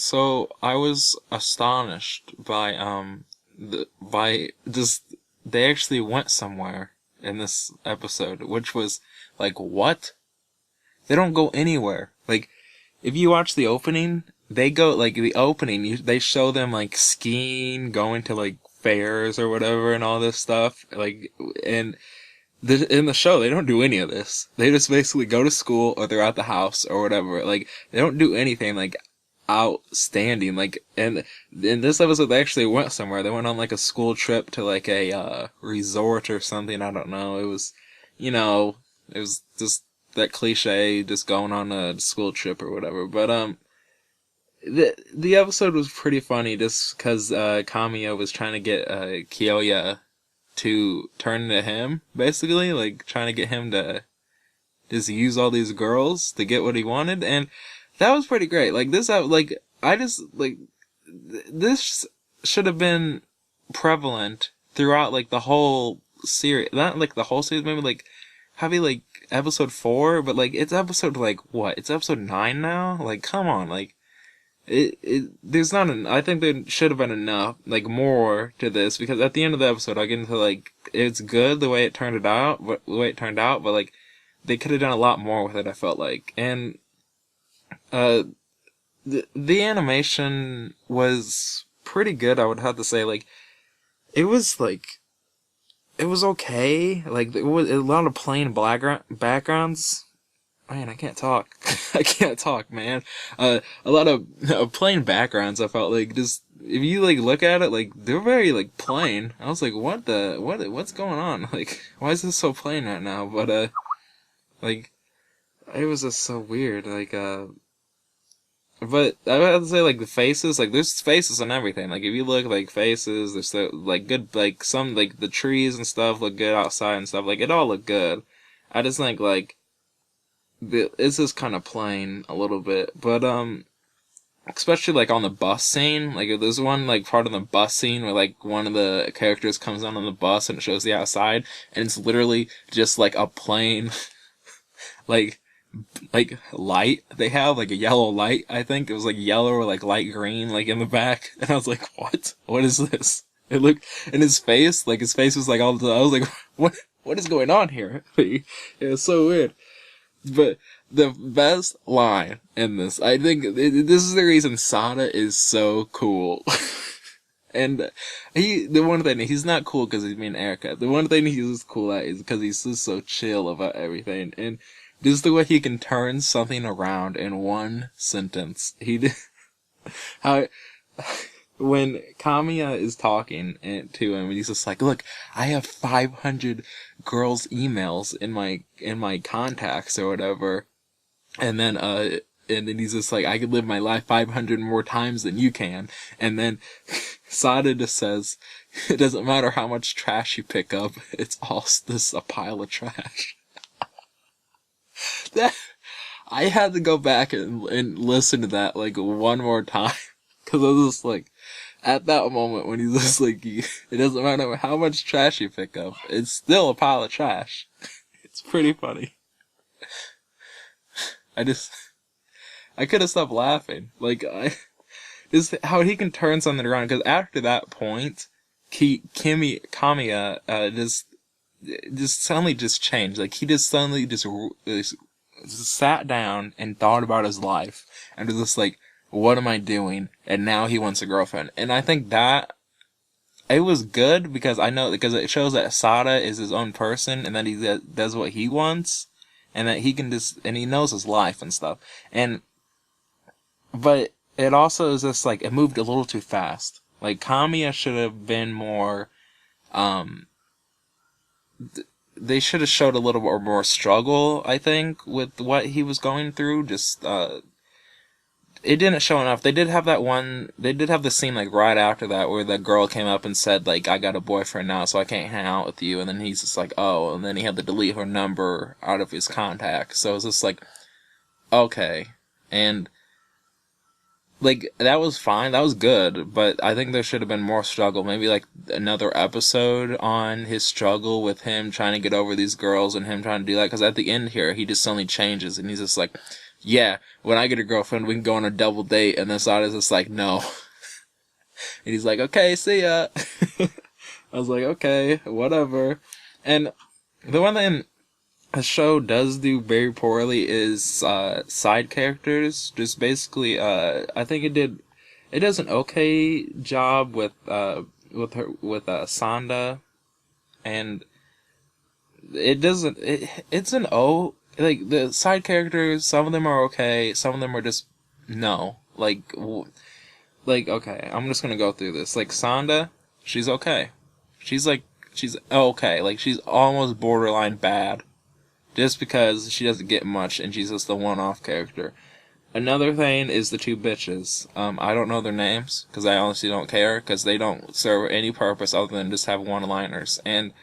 So I was astonished by by just they actually went somewhere in this episode, which was like, what? They don't go anywhere. Like, if you watch the opening, they go like the opening. They show them like skiing, going to like fairs or whatever, and all this stuff. Like, and in the show, they don't do any of this. They just basically go to school or they're at the house or whatever. Like, they don't do anything like outstanding. Like, and in this episode, they actually went somewhere. They went on like a school trip to like a resort or something. I don't know. It was, it was just that cliche, just going on a school trip or whatever. But the episode was pretty funny just because Kamiya was trying to get Kyoya to turn to him, basically, like trying to get him to just use all these girls to get what he wanted, and that was pretty great. Like this, this should have been prevalent throughout like the whole series, not like the whole series, maybe like probably like episode 4, but like it's episode like what? It's episode 9 now. Like, come on, like. There's not I think there should have been enough, like, more to this, because at the end of the episode, I get into, like, it's good the way it turned out, but like, they could have done a lot more with it, I felt like. And, the animation was pretty good, I would have to say. Like, it was okay. Like, there was a lot of plain backgrounds. Man, I can't talk. I can't talk, man. A lot of plain backgrounds. I felt like, just if you like look at it, like they're very like plain. I was like, what's going on? Like, why is this so plain right now? But like, it was just so weird. Like but I have to say, like, the faces, like there's faces and everything. Like, if you look like faces, there's like good, like some like the trees and stuff look good outside and stuff. Like, it all looked good. I just think like. It's just kind of plain a little bit, but especially like on the bus scene, like if there's one like part of the bus scene where like one of the characters comes on the bus and it shows the outside, and it's literally just like a plain like light they have, like a yellow light. I think it was like yellow or like light green, like in the back, and I was like, what is this? It looked, and his face was like all I was like, what is going on here? It was so weird. But the best line in this, I think, this is the reason Sada is so cool. And the one thing, he's not cool because he's being Erica. The one thing he's cool at is because he's just so chill about everything. And just the way he can turn something around in one sentence. How, when Kamiya is talking to him, and he's just like, "Look, I have 500 girls' emails in my contacts or whatever," and then he's just like, "I could live my life 500 more times than you can," and then Sada just says, "It doesn't matter how much trash you pick up; it's all this a pile of trash." That I had to go back and listen to that like one more time, because I was just like. At that moment when he's just like, it doesn't matter how much trash you pick up, it's still a pile of trash. It's pretty funny. I could have stopped laughing. Like, just how he can turn something around, because after that point, Kamiya, just suddenly just changed. Like, he just suddenly just sat down and thought about his life, and was just like, what am I doing? And now he wants a girlfriend. And I think that it was good because because it shows that Sada is his own person, and that he does what he wants, and that he can and he knows his life and stuff. But it also is just like, it moved a little too fast. Like, Kamiya should have been more, they should have showed a little more struggle, I think, with what he was going through. It didn't show enough. They did have the scene like right after that where the girl came up and said like, "I got a boyfriend now, so I can't hang out with you," and then he's just like, "Oh," and then he had to delete her number out of his contacts. So it was just like, okay. And like, that was fine, that was good, but I think there should have been more struggle. Maybe like another episode on his struggle with him trying to get over these girls and him trying to do that, because at the end here, he just suddenly changes and he's just like, yeah, when I get a girlfriend, we can go on a double date. And then Sada's just like, no. And he's like, okay, see ya. I was like, okay, whatever. And the one thing the show does do very poorly is side characters. Just basically, I think it does an okay job with Sanda, and it doesn't. It's an O. Like the side characters, some of them are okay, some of them are just no. Like okay, I'm just gonna go through this. Like Sanda, she's okay. She's okay. Like she's almost borderline bad, just because she doesn't get much and she's just the one-off character. Another thing is the two bitches. I don't know their names because I honestly don't care because they don't serve any purpose other than just have one-liners. And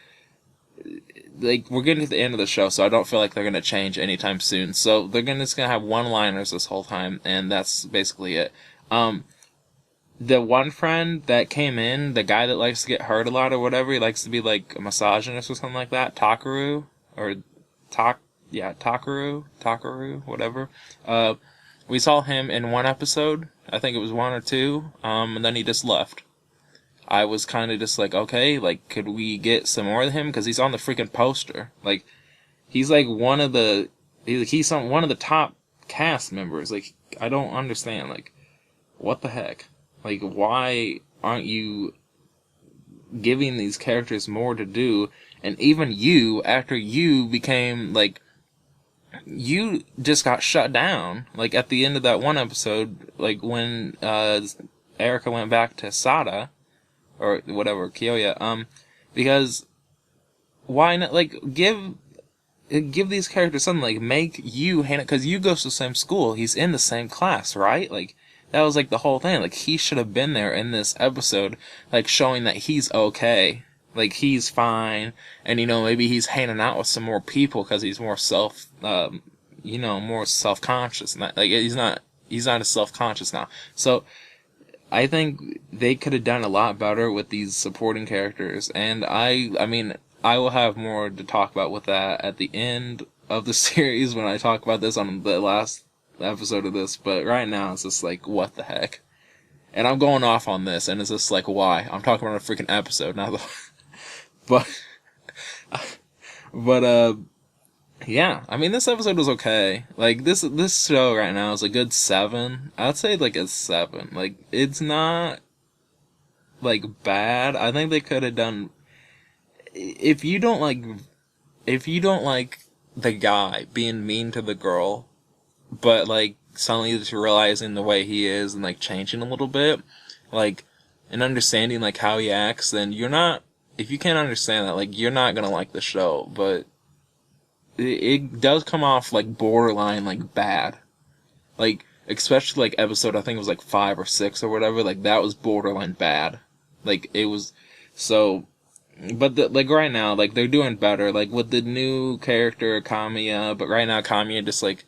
like we're getting to the end of the show, so I don't feel like they're gonna change anytime soon. So they're just gonna have one-liners this whole time, and that's basically it. The one friend that came in, the guy that likes to get hurt a lot or whatever, he likes to be like a misogynist or something like that, Takaru, or Takaru, whatever. We saw him in one episode, I think it was one or two, and then he just left. I was kind of just like, okay, like, could we get some more of him? Because he's on the freaking poster. Like, he's like one of the top cast members. Like, I don't understand. Like, what the heck? Like, why aren't you giving these characters more to do? And even you, after you became, like, you just got shut down. Like, at the end of that one episode, like, when Erica went back to Sada, or whatever, Kyoya, because why not, like, give these characters something, like, make you Hannah, because you go to the same school, he's in the same class, right? Like, that was, like, the whole thing. Like, he should have been there in this episode, like, showing that he's okay. Like, he's fine, and, you know, maybe he's hanging out with some more people because he's more more self-conscious. Like, he's not as self-conscious now. So, I think they could have done a lot better with these supporting characters, and I mean, I will have more to talk about with that at the end of the series when I talk about this on the last episode of this, but right now it's just like, what the heck? And I'm going off on this, and it's just like, why? I'm talking about a freaking episode, not the... but, yeah, I mean, this episode was okay. Like, this show right now is a good 7. I'd say, like, a 7. Like, it's not, like, bad. I think they could have done... If you don't like the guy being mean to the girl, but, like, suddenly just realizing the way he is and, like, changing a little bit, like, and understanding, like, how he acts, then you're not... If you can't understand that, like, you're not gonna like the show, but... It does come off, like, borderline, like, bad. Like, especially, like, episode, I think it was, like, 5 or 6 or whatever, like, that was borderline bad. Like, it was... So... But, like, right now, like, they're doing better, like, with the new character, Kamiya, but right now, Kamiya just, like...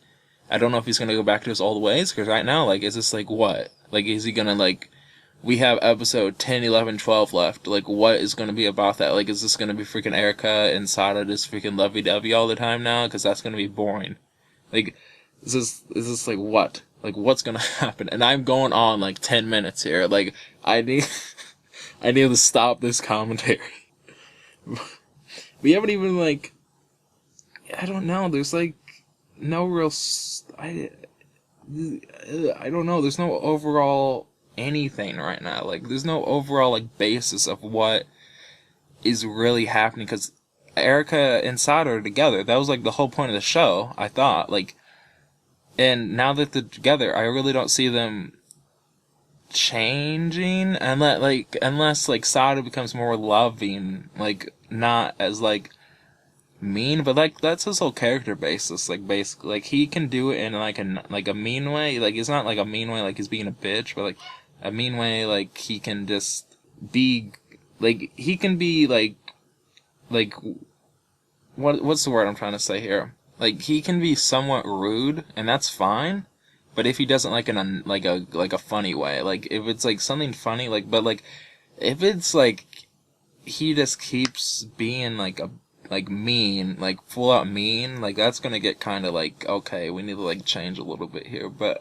I don't know if he's gonna go back to his old ways, because right now, like, it's just, like, what? Like, is he gonna, like... We have episode 10, 11, 12 left. Like, what is going to be about that? Like, is this going to be freaking Erica and Sada just freaking lovey-dovey all the time now? Because that's going to be boring. Like, is this, like, what? Like, what's going to happen? And I'm going on, like, 10 minutes here. Like, I need to stop this commentary. We haven't even, like, I don't know, there's, like, no real, I don't know, there's no overall anything right now. Like, there's no overall, like, basis of what is really happening, because Erica and Sada are together. That was, like, the whole point of the show, I thought. Like, and now that they're together, I really don't see them changing, unless, like, Sada becomes more loving, like, not as, like, mean, but, like, that's his whole character basis, like, basically. Like, he can do it in, like, a mean way. Like, it's not, like, a mean way, like, he's being a bitch, but, like, a mean way, like, he can just be, like, he can be, like, what's the word I'm trying to say here? Like, he can be somewhat rude, and that's fine, but if he doesn't, like, in a funny way, like, if it's, like, something funny, like, but, like, if it's, like, he just keeps being, like, like mean, like full out mean, like that's gonna get kind of like, okay, we need to like change a little bit here. But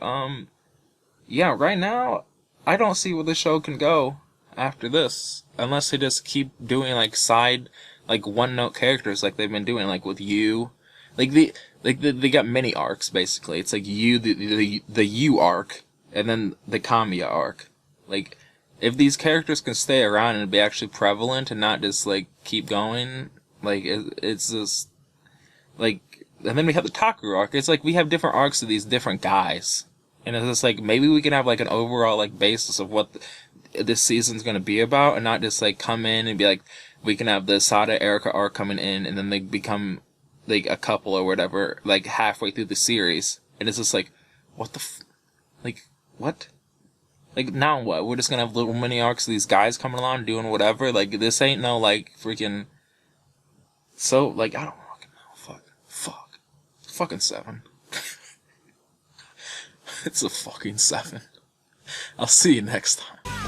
yeah, right now I don't see where the show can go after this, unless they just keep doing like side, like one note characters like they've been doing, like with you, like they got mini arcs basically. It's like you the you arc, and then the Kamiya arc. Like, if these characters can stay around and be actually prevalent and not just like keep going, like it's just like, and then we have the Takaru arc. It's like we have different arcs of these different guys, and it's just like maybe we can have like an overall like basis of what this season's gonna be about, and not just like come in and be like, we can have the Sada Erica arc coming in, and then they become like a couple or whatever, like halfway through the series, and it's just like, what the like, what? Like, now what? We're just gonna have little mini arcs of these guys coming along doing whatever? Like, this ain't no, like, freaking... So, like, I don't fucking know. Fuck. Fucking 7. It's a fucking 7. I'll see you next time.